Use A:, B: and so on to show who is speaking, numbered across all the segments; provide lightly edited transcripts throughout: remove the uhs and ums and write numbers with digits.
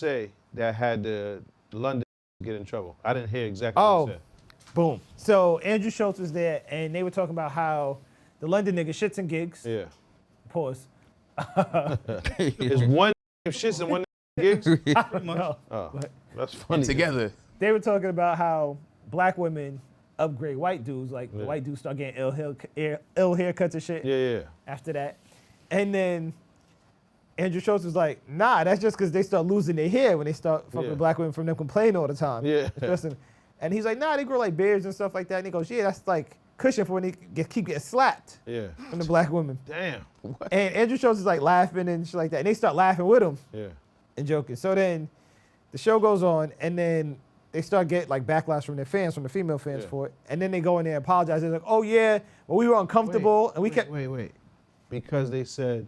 A: say that had the London get in trouble? I didn't hear exactly what you said.
B: Boom. So Andrew Schultz was there, and they were talking about how the London nigga ShxtsNGigs.
A: Yeah.
B: Pause.
A: Is one shits and one gigs?
B: I don't know.
A: Oh,
B: But
A: that's funny.
C: Together.
B: they were talking about how black women upgrade white dudes. Like the white dudes start getting ill haircuts and shit.
A: Yeah.
B: After that, and then Andrew Schultz was like, "Nah, that's just because they start losing their hair when they start fucking with black women from them complaining all the time."
A: Yeah.
B: And he's like, "Nah, they grow like beards and stuff like that." And he goes, "Yeah, that's like cushion for when they keep getting slapped."
A: Yeah.
B: From the black women.
A: Damn.
C: What?
B: And Andrew Schultz is like laughing and shit like that. And they start laughing with him.
A: Yeah.
B: And joking. So then the show goes on, and then they start getting like backlash from their fans, from the female fans for it. And then they go in there and apologize. They're like, "Oh yeah, well we were uncomfortable and we kept."
A: Wait. Because they said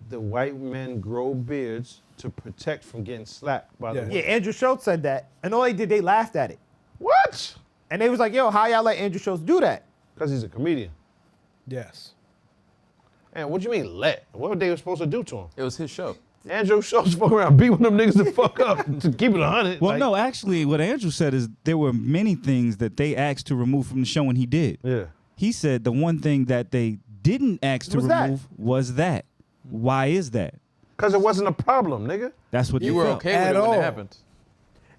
A: the white men grow beards to protect from getting slapped by the women.
B: Yeah, Andrew Schultz said that. And all they did, they laughed at it.
A: What?
B: And they was like, "Yo, how y'all let Andrew Schultz do that?"
A: Because he's a comedian.
D: Yes.
A: And what do you mean let? What were they supposed to do to him?
C: It was his show.
A: Andrew Schultz fuck around, beat one of them niggas the fuck up to keep it 100.
E: Well, no, actually, what Andrew said is there were many things that they asked to remove from the show, and he did.
A: Yeah.
E: He said the one thing that they didn't ask to remove was that. Why is that?
A: Because it wasn't a problem, nigga.
E: That's what
C: You
E: they
C: were
E: felt.
C: okay with it when it happened.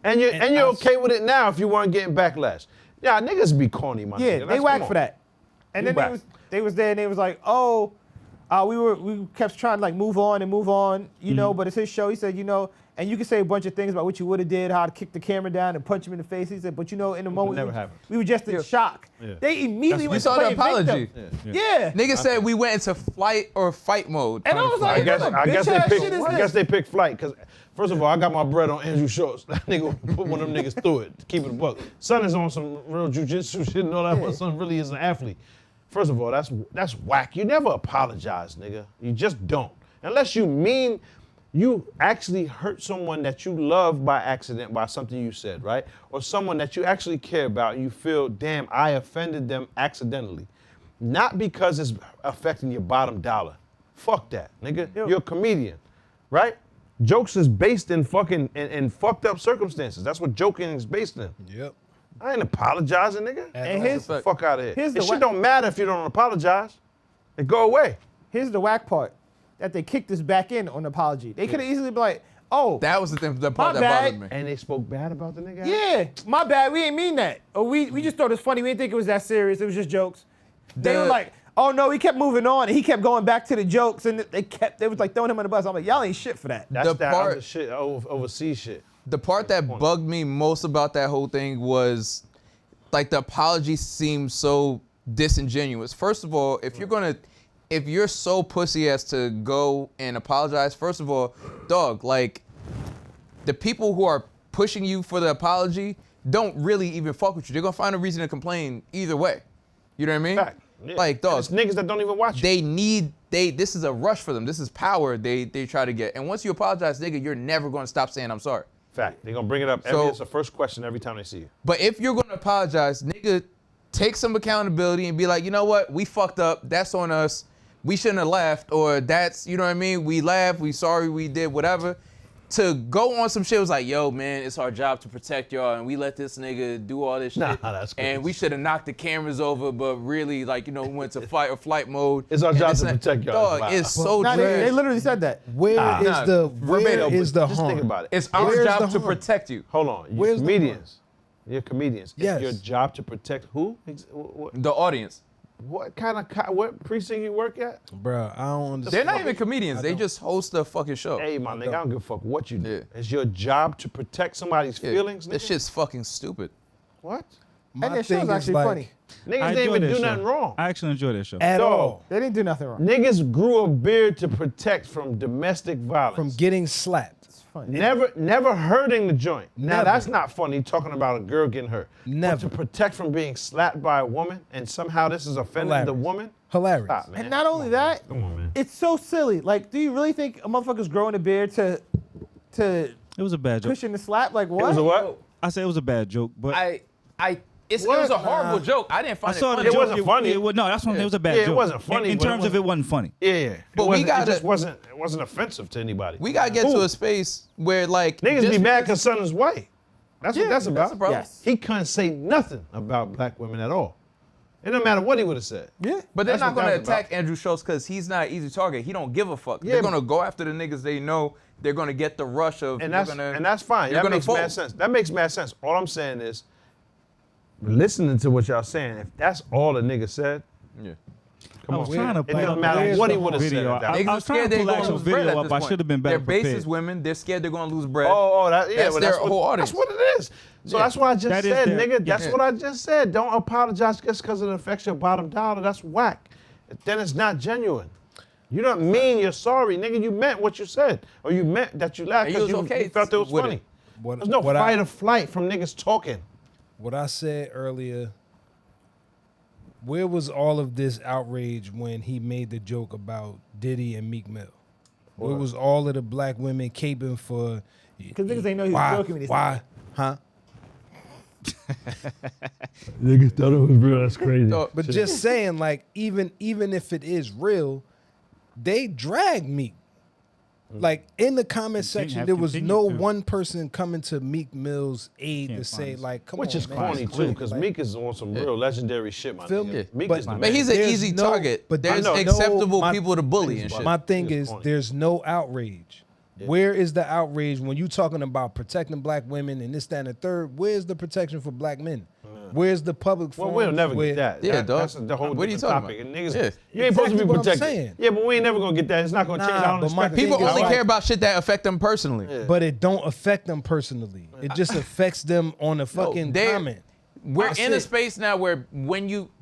A: And you're okay with it now if you weren't getting backlash. Yeah, niggas be corny, my
B: Yeah,
A: nigga.
B: they whack for that. And
A: You
B: then
A: whack.
B: they was there and they was like, "Oh, we kept trying to like move on, you know, but it's his show." He said, "You know, and you can say a bunch of things about what you would have did, how to kick the camera down and punch him in the face." He said, "But you know, in the moment,
A: never happened.
B: we were just in shock."
A: Yeah.
B: They immediately went
C: You saw
B: to
C: the
B: play
C: apology.
B: victim. Yeah.
C: Nigga said we went into flight or fight mode.
B: And I was like,
A: I guess
B: bitch-ass shit is this?
A: they picked flight because first of all, I got my bread on Andrew Schultz. That nigga put one of them niggas through it to keep it a buck. Son is on some real jujitsu shit and all that, but son really is an athlete. First of all, that's whack. You never apologize, nigga. You just don't. Unless you mean you actually hurt someone that you love by accident by something you said, right? Or someone that you actually care about and you feel, damn, I offended them accidentally. Not because it's affecting your bottom dollar. Fuck that, nigga. You're a comedian, right? Jokes is based in fucking in fucked up circumstances. That's what joking is based in.
D: Yep.
A: I ain't apologizing, nigga.
B: And
A: Get the fuck out of here. This shit don't matter if you don't apologize. It go away.
B: Here's the whack part, that they kicked us back in on the apology. They could have easily been like, "Oh,
C: That was the part
B: my
C: that
B: bad."
C: bothered me.
A: And they spoke bad about the nigga?
B: Yeah, my bad. We ain't mean that. Or we just thought it was funny. We didn't think it was that serious. It was just jokes. They were like, "Oh no," he kept moving on and he kept going back to the jokes and they was like throwing him on the bus. I'm like, y'all ain't shit for that.
A: That's
C: The
A: that
C: part-
A: other shit, overseas shit.
C: The part that bugged me most about that whole thing was like the apology seemed so disingenuous. First of all, if you're so pussy as to go and apologize, first of all, dog, like the people who are pushing you for the apology don't really even fuck with you. They're gonna find a reason to complain either way. You know what I mean?
A: Fact. Yeah.
C: Like, dog,
A: It's niggas that don't even watch you.
C: this is a rush for them. This is power they try to get. And once you apologize, nigga, you're never gonna stop saying I'm sorry.
A: Fact. They're gonna bring it up. It's the first question every time they see you.
C: But if you're gonna apologize, nigga, take some accountability and be like, you know what, we fucked up. That's on us. We shouldn't have laughed, or that's, you know what I mean? We laughed, we sorry, we did whatever. To go on some shit was like, yo, man, it's our job to protect y'all, and we let this nigga do all this shit.
A: Nah, that's crazy.
C: And we should have knocked the cameras over, but really, like, you know, we went to fight or flight mode.
A: It's our
C: And
A: job
C: this
A: to
C: and-
A: protect y'all.
C: Dog,
A: Wow.
C: it's so
B: Nah,
C: trash.
B: they literally said that.
D: Where is the
A: Just
D: harm?
A: think about it.
C: It's our
D: Where's
C: job
D: the
C: to
D: harm?
C: protect you.
A: Hold on. You're
D: Where's the
A: comedians. You're comedians.
D: Yes.
A: It's your job to protect who?
C: The audience.
A: What kind of what precinct you work at?
D: Bruh, I don't understand.
C: They're not even comedians. They just host a fucking show.
A: Hey, my nigga, I don't give a fuck what you do.
C: Yeah.
A: It's your job to protect somebody's
C: Yeah,
A: feelings, nigga.
C: This shit's fucking stupid.
A: What?
B: And their show's actually funny.
A: Niggas
E: I
A: didn't
E: enjoy
A: even
E: that
A: do
E: show.
A: nothing wrong.
E: I actually enjoy that show.
D: At
A: Dog.
D: all.
B: They didn't do nothing wrong.
A: Niggas grew a beard to protect from domestic violence.
D: From getting slapped.
B: It's funny.
A: Never hurting the joint. Now
D: Never.
A: that's not funny talking about a girl getting hurt.
D: Never.
A: But to protect from being slapped by a woman and somehow this is offending the
D: Hilarious.
A: woman?
D: Hilarious.
A: Stop, man.
B: And not only that,
A: Come on, man.
B: it's so silly. Like, do you really think a motherfucker's growing a beard to
E: It was a bad joke.
B: cushion the slap? Like, what?
A: It was a what?
E: I say it was a bad joke, but
C: I it was a
A: What?
C: horrible joke. I didn't
E: I
C: find it
E: saw
C: funny.
E: the
A: It
E: joke.
A: wasn't funny.
E: No, that's one. It was a bad
A: Yeah, it
E: joke.
A: wasn't funny,
E: In
A: but it
E: terms of it wasn't funny.
A: Yeah,
C: But
A: it
C: it
A: just wasn't offensive to anybody.
C: We gotta get to a space where like
A: Niggas
C: just
A: be mad
C: because-
A: because son is white. That's what that's about.
C: that's the problem.
B: Yes.
A: He couldn't say nothing about black women at all. It don't matter what he would have said.
B: Yeah.
C: But they're
A: That's
C: not
A: what
C: gonna
A: that's about.
C: attack Andrew Schultz because he's not an easy target. He don't give a fuck.
A: Yeah,
C: They're gonna go after the niggas they know. They're gonna get the rush of.
A: And that's fine.
C: You're
A: That
C: gonna
A: makes
C: fold.
A: mad sense. That makes mad sense. All I'm saying is, listening to what y'all saying, if that's all the nigga said,
C: Yeah.
A: come
E: I
A: on.
E: was trying to
A: It
E: pull
A: doesn't
E: up
A: matter
D: where's
A: what
D: the
A: he would have said.
E: video.
A: at that
E: I
A: point.
C: Niggas
E: was
C: are
E: trying
C: scared
E: to
C: they're
E: pull
C: gonna
E: actual
C: lose bread
E: video
C: at
E: up.
C: this
E: I
C: point.
E: should have been better
C: They're
E: prepared.
C: basis women. They're scared they're gonna lose bread.
A: Oh,
C: That's their whole audience.
A: That's what it is. So that's what I just
E: That is
A: said,
E: their-
A: nigga. That's
C: yeah.
A: what I just said. Don't apologize just because it affects your bottom dollar. That's whack. Then it's not genuine. You don't mean you're sorry, nigga. You meant what you said, or you meant that you laughed
C: And you
A: because
C: was okay
A: you felt it was
C: with
A: funny.
C: it.
D: What,
A: There's no
D: what
A: fight
D: I,
A: or flight from niggas talking.
D: what I said earlier, where was all of this outrage when he made the joke about Diddy and Meek Mill? Where was all of the black women caping for?
B: Because niggas ain't know he was
D: why,
B: joking when he said
D: why? Huh?
A: Niggas thought it was real. That's crazy.
C: So-
D: But just saying, like, even if it is real, they drag Meek. Like in the comment section,
E: have
D: there was
E: continued
D: no
E: to.
D: one person coming to Meek Mill's aid
E: Can't
D: to say,
E: find
D: like, come
A: Which
D: on,
A: is
D: man.
A: corny too, because
D: Like,
A: Meek is on some real legendary shit, my
D: Feel
A: nigga.
D: me?
A: Meek
D: But-
A: is the
C: But
A: man.
C: he's an
D: There's
C: easy
D: no-
C: target.
D: but
C: There's
A: there's no-
C: acceptable
D: my-
C: people to bully and shit.
D: My thing
A: Niggas
D: is,
A: corny.
D: there's no outrage. Where is the outrage when you talking about protecting black women and this, that, and the third? Where's the protection for black men? Where's the public
A: Well,
D: forums
A: we'll never
D: where-
A: get that.
C: Yeah,
A: That's
C: dog.
A: the whole
C: What are you
A: different
C: talking
A: topic.
C: about?
A: And niggas,
C: Yeah.
A: you ain't supposed to
D: Exactly
A: be
D: what I'm
A: protected.
D: saying.
A: Yeah, but we ain't never gonna get that. It's not gonna change. I
D: Nah,
A: don't
D: but my
A: expect
D: thing
A: it.
C: People
D: is,
C: only
D: like-
C: care about shit that affect them personally.
A: Yeah.
D: But it don't affect them personally. It just affects them on the fucking
C: they're-
D: comment.
C: We're
D: That's
C: in a
D: it.
C: space now where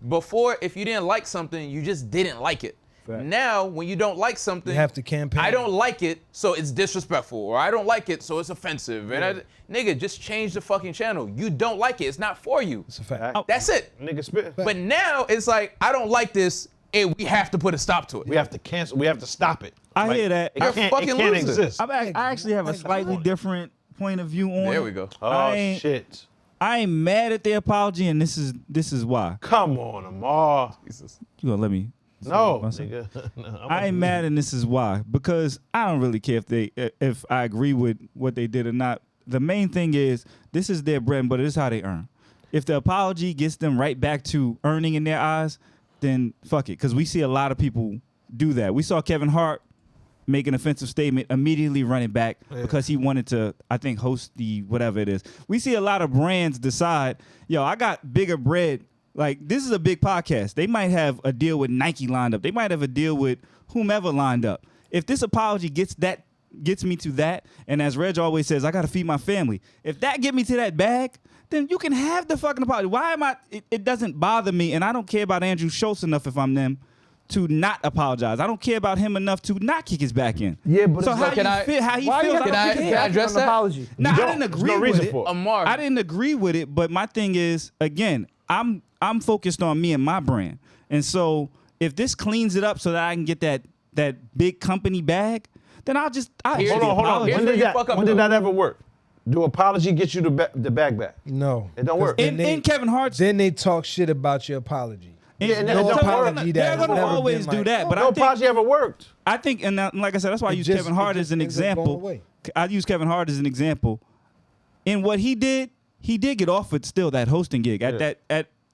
C: before, if you didn't like something, you just didn't like it. Now, when you don't like something,
D: You have to campaign.
C: I don't like it, so it's disrespectful, or I don't like it, so it's offensive. And nigga, just change the fucking channel. You don't like it, it's not for you.
D: It's a fact.
C: That's it.
A: Nigga spit.
C: But now it's like, I don't like this, and we have to put a stop to it.
A: We have to cancel. We have to stop it.
E: I
A: Like,
E: hear that.
A: It
C: You're
A: can't,
C: fucking
A: it can't
C: loser.
A: exist.
E: I actually have a slightly different point of view on
C: There
E: it.
C: we go.
A: Oh
E: I ain't-
A: shit!
E: I ain't mad at their apology, and this is why.
A: Come on, Amar.
C: Jesus.
E: You gonna let me?
A: No,
E: Myself.
A: nigga. No,
E: I ain't mad, and this is why. Because I don't really care if I agree with what they did or not. The main thing is this is their bread, but it is how they earn. If the apology gets them right back to earning in their eyes, then fuck it. Because we see a lot of people do that. We saw Kevin Hart make an offensive statement, immediately run it back because he wanted to, I think, host the whatever it is. We see a lot of brands decide, yo, I got bigger bread. Like, this is a big podcast. They might have a deal with Nike lined up. They might have a deal with whomever lined up. If this apology gets me to that, and as Reg always says, I got to feed my family. If that get me to that bag, then you can have the fucking apology. Why am I? It doesn't bother me, and I don't care about Andrew Schultz enough if I'm them to not apologize. I don't care about him enough to not kick his back in.
A: Yeah, but
E: so
A: it's
E: how
A: like-
E: you
C: Can I-
E: feel? How he
B: Why you
E: feels?
B: have to
C: Can I-
B: kick his
C: can I
B: back
C: address
B: on an
C: that?
B: apology?
E: Nah,
A: You
E: I
A: don't.
E: didn't
A: There's
E: agree
A: no
E: with
A: reason
E: it.
A: for it.
C: Amar.
E: I didn't agree with it, but my thing is, again, I'm focused on me and my brand. And so if this cleans it up so that I can get that big company bag, then I'll
C: Here's-
A: Hold on.
C: Here's
A: When
C: where
A: did
C: you fuck up,
A: when did
C: though.
A: that ever work? Do apology get you the bag back?
D: No.
A: It don't work.
D: Then
E: in Kevin Hart's
D: Then they talk shit about your apology.
A: Yeah, and
D: no
A: it don't
D: apology
A: work.
D: that
E: they're
D: has
E: gonna
D: never
E: always
D: been
E: do
D: like-
E: that, but
A: No
E: I think
A: apology ever worked.
E: and like I said, that's why I
D: It
E: use
D: just-
E: Kevin Hart
D: it
E: as an
D: just ends up going
E: example.
D: away.
E: I use Kevin Hart as an example. In what he did get offered still that hosting gig.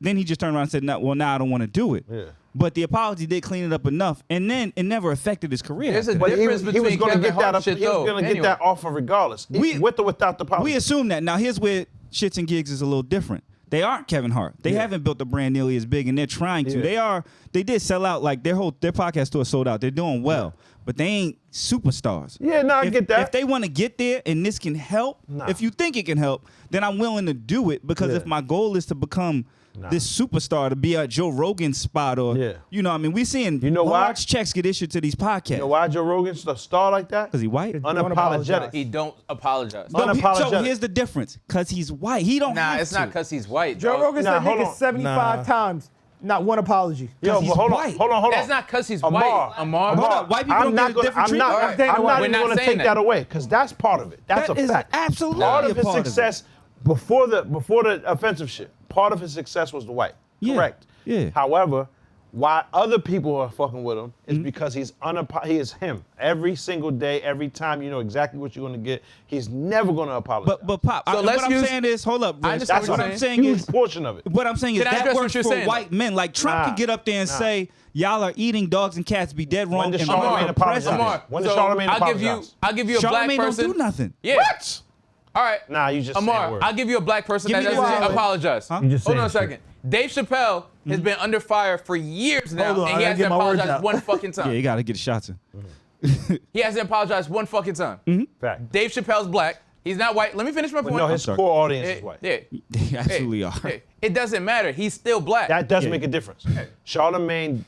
E: Then he just turned around and said, "No, well, now I don't want to do it."
A: Yeah.
E: But the apology did clean it up enough, and then it never affected his career.
C: There's a
A: But
C: difference
A: he was
C: between
A: gonna
C: Kevin
A: get that.
C: Hart shit,
A: He was
C: though.
A: gonna get
C: Anyway.
A: that offer regardless,
E: We-
A: with or without the apology.
E: We assume that. Now, here's where Shits and Gigs is a little different. They aren't Kevin Hart. They haven't built a brand nearly as big, and they're trying to.
A: Yeah.
E: They did sell out. Like their podcast tour sold out. They're doing well, but they ain't superstars.
A: Yeah, no, I get that.
E: If they want to get there and this can help,
A: Nah.
E: if you think it can help, then I'm willing to do it because
A: Yeah.
E: if my goal is to become this superstar, to be a Joe Rogan spot or, you know, I mean, we're seeing
A: You know why?
E: large checks get issued to these podcasts.
A: You know why Joe Rogan's a star like that?
E: Because he white?
A: Unapologetic.
C: He don't apologize.
E: No, so
A: Unapologetic.
E: here's the difference. Because he's white. He don't
C: Nah,
E: have
C: it's
E: to.
C: not because he's white.
B: Joe
C: dog.
B: Rogan
A: Nah,
B: said
A: hold
B: niggas
A: on.
B: 75
D: Nah.
B: times, not one apology.
A: Yo,
E: he's
A: but hold
E: white.
A: on.
C: That's not because he's
A: Amar.
C: white. Amar.
E: Hold on, white people
A: I'm
E: don't
A: not
E: get a
A: gonna,
E: different
A: I'm not,
E: treatment.
C: All right.
A: I'm not
C: We're
A: even
C: not
A: going to
C: saying
A: take
C: that.
A: that away because that's part of it. That's
E: That
A: a
E: is
A: fact.
E: absolutely
A: Part
E: a
A: of his
E: part of it.
A: success before the offensive shit. part of his success was the white.
E: Yeah,
A: Correct.
E: yeah.
A: However, why other people are fucking with him is because he is him. Every single day, every time, you know exactly what you're gonna get. He's never gonna apologize.
E: But Pop,
C: So let's
E: what I'm
C: use-
E: saying is, hold up,
C: I
E: Rich.
C: understand
E: That's
C: what
E: what
C: you're
E: I'm
C: saying.
E: saying
A: huge
E: is,
A: portion of it.
E: what I'm saying is
C: Can I
E: that
C: address
E: works
C: what you're
E: for
C: saying,
E: white men. Like Trump
A: Nah.
E: can get up there and say, y'all are eating dogs and cats, be dead wrong.
A: When did
E: and
A: Charlamagne
E: run for
A: apologize?
E: president.
C: Amar,
A: When did
C: so
A: Charlamagne apologize?
C: I'll give you a black
E: Charlamagne
C: person.
E: don't do nothing.
C: Yeah.
A: What?
C: All right.
A: Nah, you just saying
C: Amar,
A: words.
C: I'll give you a black person
E: Give
C: that
E: me the
C: doesn't
E: example.
C: apologize.
E: Huh?
A: You just
C: Hold on a
A: saying
C: second. Dave Chappelle has been under fire for years now,
B: Hold on, I
C: and he
B: gotta
C: hasn't
B: get my words
C: apologized
B: out.
C: one fucking time.
E: Yeah, you got to get shots in.
C: He hasn't apologized one fucking time.
A: Fact.
C: Dave Chappelle's black. He's not white. Let me finish my
A: But
C: point.
A: no, his
E: sorry.
A: core audience
C: Yeah,
A: is white.
C: yeah.
E: They absolutely are.
C: Hey, it doesn't matter. He's still black.
A: That does
E: Yeah.
A: make a difference. Charlamagne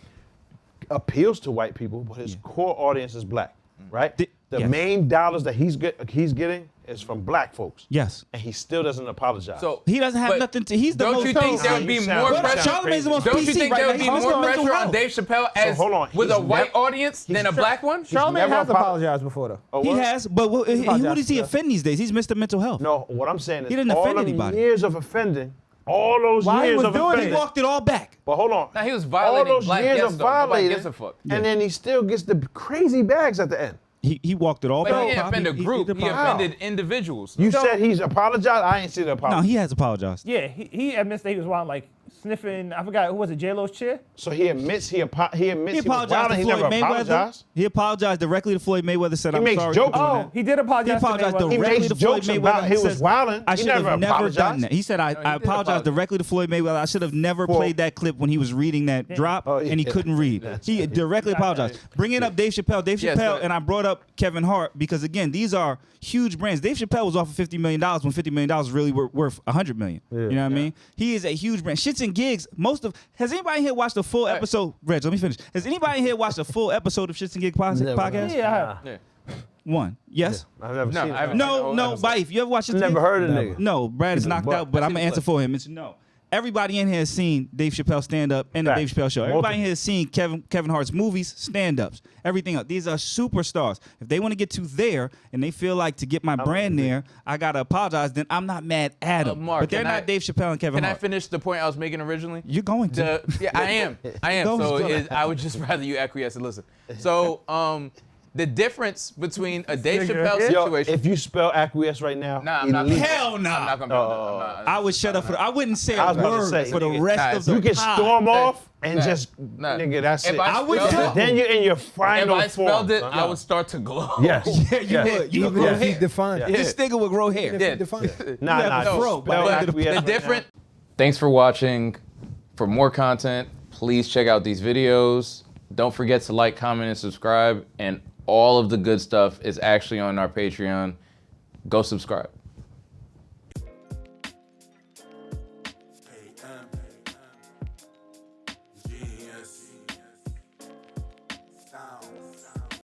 A: appeals to white people, but his core audience is black, right? The
E: yes.
A: main dollars that he's getting is from black folks.
E: Yes.
A: And he still doesn't apologize.
C: So
E: He doesn't have
C: but
E: nothing to. He's the
C: don't
E: most.
C: you think there would
A: You
C: be
A: sound-
C: more
A: you sound
C: pressure?
E: Charlamagne's the most
C: Don't you
E: PC
C: think
E: right
C: there
E: now.
C: would be
E: He's
C: more
E: mental
C: pressure on
E: health.
C: Dave Chappelle as
A: hold on.
C: with
A: He's
C: a white
A: never-
C: audience than a black one?
B: Charlamagne
A: never
B: has
A: apo-
B: apologized before though.
A: Oh,
E: He
A: what?
E: has, but who
B: apologized
E: does he
B: for
E: offend these days? He's Mr. Mental Health.
A: No, what I'm saying is
E: He didn't
A: all
E: offend
A: them
E: anybody.
A: years of offending, all those
B: While he
A: years
B: was
A: of
B: doing it,
A: offending.
E: He walked it all back.
A: But hold on.
C: Nah, he was
A: all
C: violating
A: those
C: black
A: years
C: guests,
A: of
C: though. Nobody
A: violating,
C: gives a fuck.
A: and then he still gets the crazy bags at the end.
E: He walked it all
C: But
E: back.
C: he didn't
E: Pop.
C: offend a group. He
E: apologized.
C: offended individuals.
A: You said he's apologized. I ain't see the apology.
E: No, he has apologized.
B: Yeah, he admits that he was wild, like sniffing. I forgot who was it, J-Lo's chair.
A: So he admits he admits
E: He
A: he was
E: apologized
A: wild
E: to
A: and he
E: Floyd
A: never
E: Mayweather.
A: apologized.
E: He apologized directly to Floyd Mayweather. Said,
A: He
E: "I'm
A: makes
E: sorry
A: jokes.
E: for doing
B: Oh,
E: that."
B: he did apologize.
E: He apologized
B: to Mayweather.
A: He
E: directly
A: makes
E: to Floyd
A: jokes
E: Mayweather.
A: about he
E: and
A: was
E: said,
A: wilding.
E: I
A: He
E: should
A: never
E: have never done
A: apologized.
E: that. He said, I
C: did
E: apologized
C: apologize.
E: directly to Floyd Mayweather. I should have never
A: For-
E: played that clip when he was reading that drop
A: Oh,
E: and he
A: yeah.
E: couldn't read. He directly apologized. Bringing up Dave Chappelle. Dave
C: Yes,
E: Chappelle,
C: but-
E: and I brought up Kevin Hart because, again, these are huge brands. Dave Chappelle was offered $50 million when $50 million really worth $100 million. You know what I mean? He is a huge brand. ShxtsNGigs, has anybody here watched a full episode? Reg, let me finish. Has anybody here watched a full episode of ShxtsNGigs podcast?
B: Yeah, I have.
C: Yeah.
E: One. Yes?
A: I've never
C: No,
A: seen
C: I
A: it.
C: haven't.
E: No, Bife. You ever watched ShxtsNGigs?
A: Never heard of the nigga.
E: No, Brad is knocked
A: But-
E: out, but I'm
C: seen
E: gonna
C: the
E: answer
C: clip.
E: for him. It's no. Everybody in here has seen Dave Chappelle stand up and the
A: Fact.
E: Dave Chappelle show. Everybody
A: Multiple.
E: in here has seen Kevin Hart's movies, stand ups, everything else. These are superstars. If they want to get to there and they feel like to get my brand there, I gotta apologize. Then I'm not mad at them.
C: Mark,
E: but they're
C: can
E: not
C: I-
E: Dave Chappelle and Kevin
C: Can I
E: Hart.
C: finish the point I was making originally?
E: You're going to.
C: Yeah, I am.
E: Go
C: So
E: ahead.
C: I would just rather you acquiesce and listen. So the difference between a Dave Chappelle
A: Yo,
C: situation.
A: if you spell acquiesce right now,
C: Nah, I'm not.
A: elite.
E: Hell no.
C: I'm not gonna. I'm not-
E: I would shut up for. I wouldn't say
A: I
E: a
A: was about to
E: word
A: say,
E: for the
C: nigga,
E: rest
C: nah,
E: of the
A: You can
E: pod.
A: storm off and
C: Nah,
A: just,
C: nah.
A: nigga, that's
C: If
A: it.
C: I
E: would
C: spelled
E: too.
C: it-
A: Then you're in your
C: If
A: final
C: I spelled
A: form.
C: it, I would start to glow.
A: Yes.
E: Yeah, you
A: Yes.
E: would. You
D: Even
E: would.
D: if he defined it.
E: This nigga would grow hair.
C: Yeah.
D: Define it.
A: Nah,
E: have
A: nah.
E: a
A: no,
E: fro,
A: spell
E: but
A: acquiesce
C: The
A: right
C: different. Thanks for watching. For more content, please check out these videos. Don't forget to like, comment, and subscribe. And all of the good stuff is actually on our Patreon. Go subscribe.